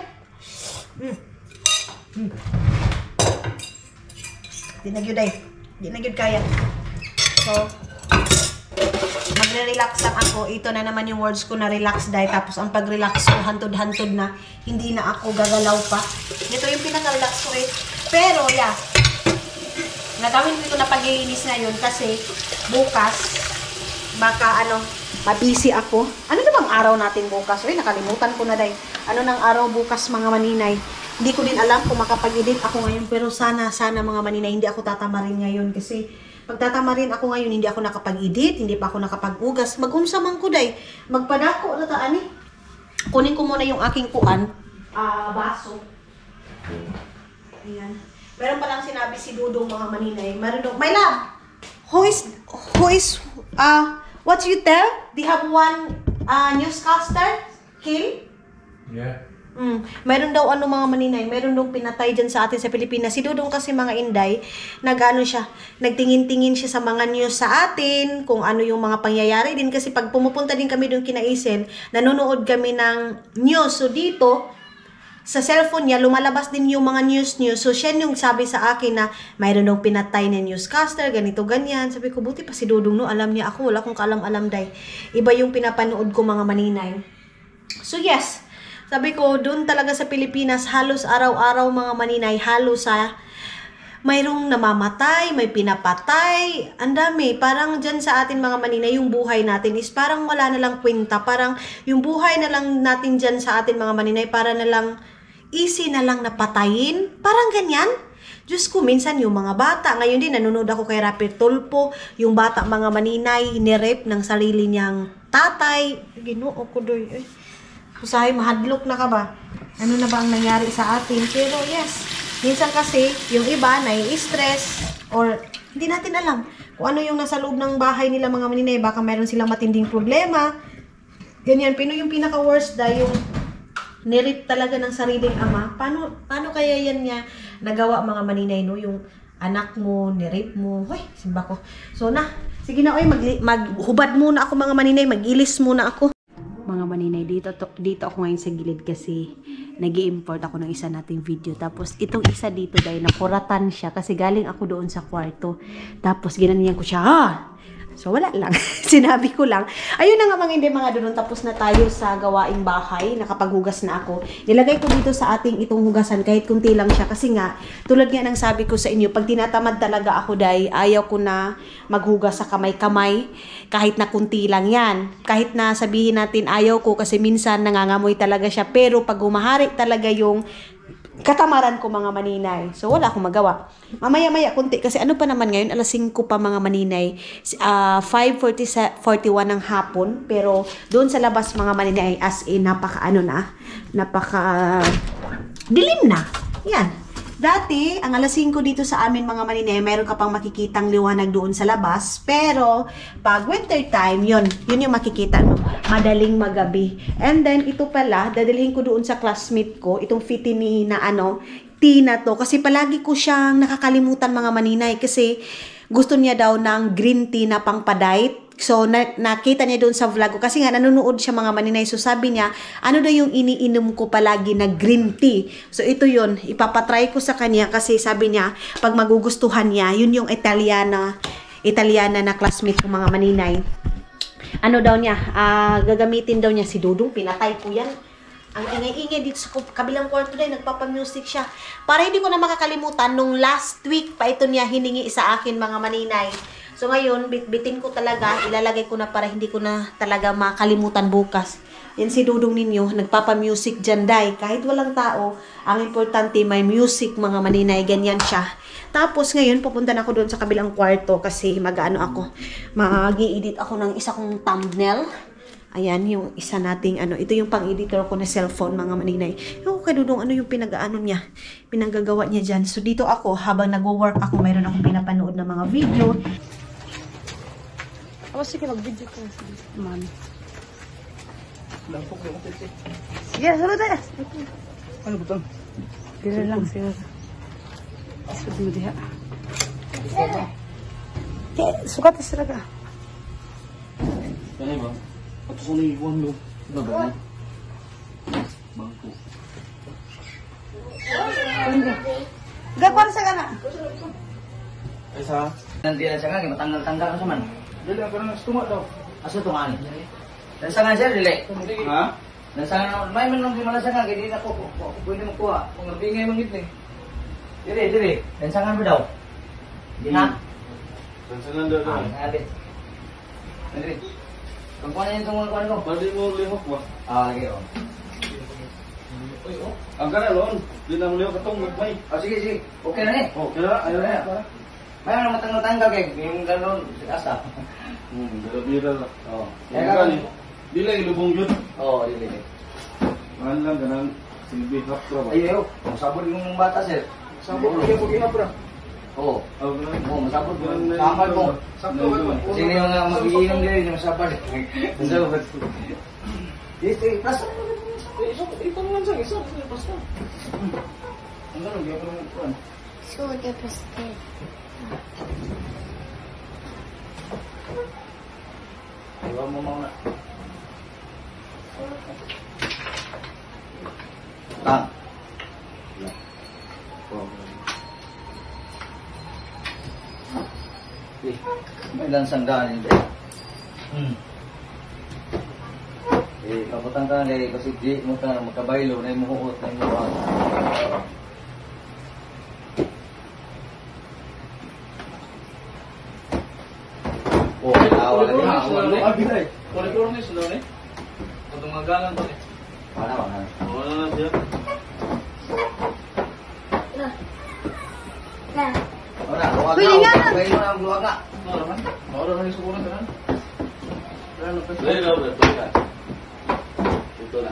Di na gyud ay. Di na gyud kaya. So, nagre-relax lang ako. Ito na naman yung words ko na relax dahil. Tapos ang pag-relax ko, hantod-hantod na. Hindi na ako gagalaw pa. Ito yung pinaka-relax ko eh. Pero, yeah. Nagawin ko na paglilinis ngayon kasi bukas, baka mabisi ako. Ano na bang araw natin bukas? Uy, nakalimutan ko na dahil. Ano nang araw bukas mga maninay? Hindi ko din alam kung makapag-edit ako ngayon. Pero sana mga maninay, hindi ako tatamarin ngayon. Kasi pag tatamarin ako ngayon, hindi ako nakapag-edit, hindi pa ako nakapag-ugas. Mag-unsa man ko dahil. Magpadako na taan eh. Kunin ko muna yung aking baso. Ayan. Meron palang sinabi si Dudong mga maninay. Marunong, my love, who is, what you tell? They have one newscaster kill? Yeah. Meron daw mga maninay, meron daw pinatay dyan sa atin sa Pilipinas. Si Dudong kasi mga Inday, nagtingin-tingin siya sa mga news sa atin, kung ano yung mga pangyayari din. Kasi pag pumupunta din kami doon kina Isen, nanonood kami ng news. So dito, sa cellphone niya, lumalabas din yung mga news. So, siya yung sabi sa akin na mayroon daw pinatay na newscaster, ganito, ganyan. Sabi ko, buti pa si Dudong, no? Alam niya ako, wala akong kaalam-alam day. Iba yung pinapanood ko mga maninay. So, yes. Sabi ko, doon talaga sa Pilipinas, halos araw-araw mga maninay, halos mayroong namamatay, may pinapatay, ang dami. Parang dyan sa atin mga maninay, yung buhay natin is parang wala na lang kwenta. Parang yung buhay na lang natin dyan sa atin mga maninay, para na lang easy na lang napatayin. Parang ganyan. Diyos ko, minsan yung mga bata. Ngayon din, nanonood ako kay Rapper Tulpo. Yung bata mga maninay, nirep ng sarili niyang tatay. Ginoo ko doy. Usahay, mahadlok na ka ba? Ano na ba ang nangyari sa atin? Pero yes, minsan kasi, yung iba, nai-stress. Or, hindi natin alam kung ano yung nasa loob ng bahay nila mga maninay. Baka meron silang matinding problema. Ganyan. Pero yung pinaka-worst dahil yung nirip talaga ng sariling ama. Paano kaya yan niya nagawa mga maninay, no? Yung anak mo, nirip mo. Hoy, simba ko. So na, sige na, oy, maghubad muna ako mga maninay. Mag-ilis muna ako. Mga maninay, dito ako ngayon sa gilid kasi nag-i-import ako ng isa nating video. Tapos itong isa dito dahil nakuratan siya kasi galing ako doon sa kwarto. Tapos ginaniyan ko siya, So, wala lang. Sinabi ko lang. Ayun na nga mga doon. Tapos na tayo sa gawaing bahay. Nakapaghugas na ako. Nilagay ko dito sa ating itong hugasan. Kahit kunti lang siya. Kasi nga, tulad nga ng sabi ko sa inyo, pag tinatamad talaga ako dahil ayaw ko na maghugas sa kamay-kamay. Kahit na kunti lang yan. Kahit na sabihin natin ayaw ko kasi minsan nangangamoy talaga siya. Pero pag humahari talaga yung katamaran ko mga maninay. So, wala akong magawa. Mamaya-maya kunti. Kasi ano pa naman ngayon, alas 5 pa mga maninay. 5:41 ng hapon. Pero, doon sa labas mga maninay, as in, napaka dilim na. Yan. Dati, ang alas 5 dito sa amin mga maninay, mayroon ka pang makikitang liwanag doon sa labas. Pero, pag winter time, yun yung makikita, no? Madaling magabi. And then, ito pala, dadalhin ko doon sa classmate ko, itong fitini na tea na to. Kasi palagi ko siyang nakakalimutan mga maninay. Kasi, gusto niya daw ng green tea na pang-padite. So, nakita niya doon sa vlog ko. Kasi nga, nanonood siya mga maninay. So, sabi niya, ano daw yung iniinom ko palagi na green tea. So, ito yun. Ipapatry ko sa kanya kasi sabi niya, pag magugustuhan niya, yun yung Italiana na classmate ko mga maninay. Ano daw niya? Gagamitin daw niya si Dudong. Pinatay ko yan. Ang ingay-ingay dito sa kabilang kwarto dahil nagpapamusic siya. Para hindi ko na makakalimutan, nung last week pa ito niya hiningi sa akin mga maninay. So ngayon, bitbitin ko talaga, ilalagay ko na para hindi ko na talaga makalimutan bukas. Yan si Dudong ninyo, nagpapamusic dyan day. Kahit walang tao, ang importante may music mga maninay, ganyan siya. Tapos ngayon, pupunta na ako doon sa kabilang kwarto kasi mag-i-edit ako ng isa kong thumbnail. Ayan, yung isa nating ito yung pang-editor ko na cellphone mga maninay. Yung kay Dudong, ano yung niya, pinanggagawa niya dyan. So dito ako, habang nagwo-work ako, mayroon akong pinapanood na mga video. Sige, mag-video ko. Man. Sige, sunod na. Ano butang? Pira lang siya. Sunod mo diha. Sukat sila ka. Ano ba? Ito sa naiwan lo. Ano ba? Bangko. Gagawin sa gana. Ay sa? Nanti na siya nga, matanggal-tanggal ka sa man. Dili ako nang stuma daw. Asa to nga ni? Lansangan sir, dili. Ha? Lansangan, may man nung di malansangan, kaya di na ko pwede makuha. Kung nabingay mong gitni. Dili. Lansangan mo daw. Di na? Sansanan daw daw. Nabi. Dili. Kung kuha na yun itong kuha ko. Pwede mo lihok ba? Lagi o. Ang kana loon. Di na mo lihok katong magmay. Sige. Okay na ni. Oh, kaya ayaw na. May mga matang-matanggal kay yung gano'n asa. Bira-bira lang. Oo. Kaya gani. Di lang ilubong yun. Oo, dili. Mahal lang ganang silbi hapra ba? Ayaw, masabot yung bata sir. Sabot ko yung pag-ihapra. Oo. Oh, ganun. Oo, masabot mo. Ganun na yun. Kamal mo. Sakto ba ito? Sino yung mag-iinom din yung masabot. Masabot. Dito, plus. Ito naman sa isa. Basta. Ang ganun, di ako naman kuhan. Sugar pastel. Ayaw mo muna. Tang. May lansang ganin ba? Kaputang ka na kasi di mo ka magkabaylo na yung muhuot na yung muhuot. Oh, awal lagi na, awal na. Binay. Kulitor ni sila ni. Itong magalang ko ni. Mana. Wala na siya. Ora, luwag Pwede nga na. na. Baylo na ang luwag na. Wala man. Wala man yung sukuran ka na. Wala. Ito na.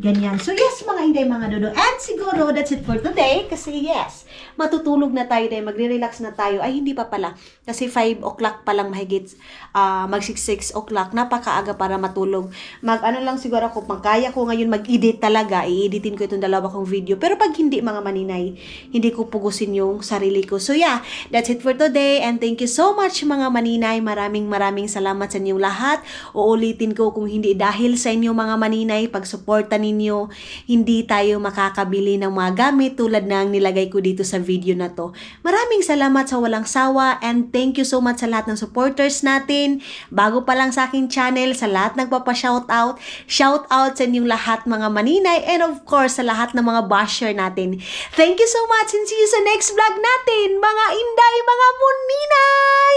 Ganyan. So yes, mga Inday, mga Dodo. And siguro, that's it for today. Kasi yes, matutulog na tayo dahil magre-relax na tayo. Ay, hindi pa pala. Kasi 5 o'clock pa lang mahigit. Mag 6 o'clock. Napakaaga para matulog. Ano lang siguro ako, magkaya ko ngayon mag-edit talaga. I-editin ko itong dalawa kong video. Pero pag hindi, mga maninay, hindi ko pugusin yung sarili ko. So yeah, that's it for today. And thank you so much, mga maninay. Maraming salamat sa inyong lahat. Uulitin ko kung hindi dahil sa inyo, mga maninay, pag-suporta ninyo, hindi tayo makakabili ng mga gamit tulad ng nilagay ko dito sa video na to. Maraming salamat sa walang sawa and thank you so much sa lahat ng supporters natin. Bago pa lang sa aking channel, sa lahat nagpapa-shoutout, shoutout sa inyong lahat, mga maninay, and of course sa lahat ng mga basher natin. Thank you so much and see you sa next vlog natin, mga Inday, mga Muninay!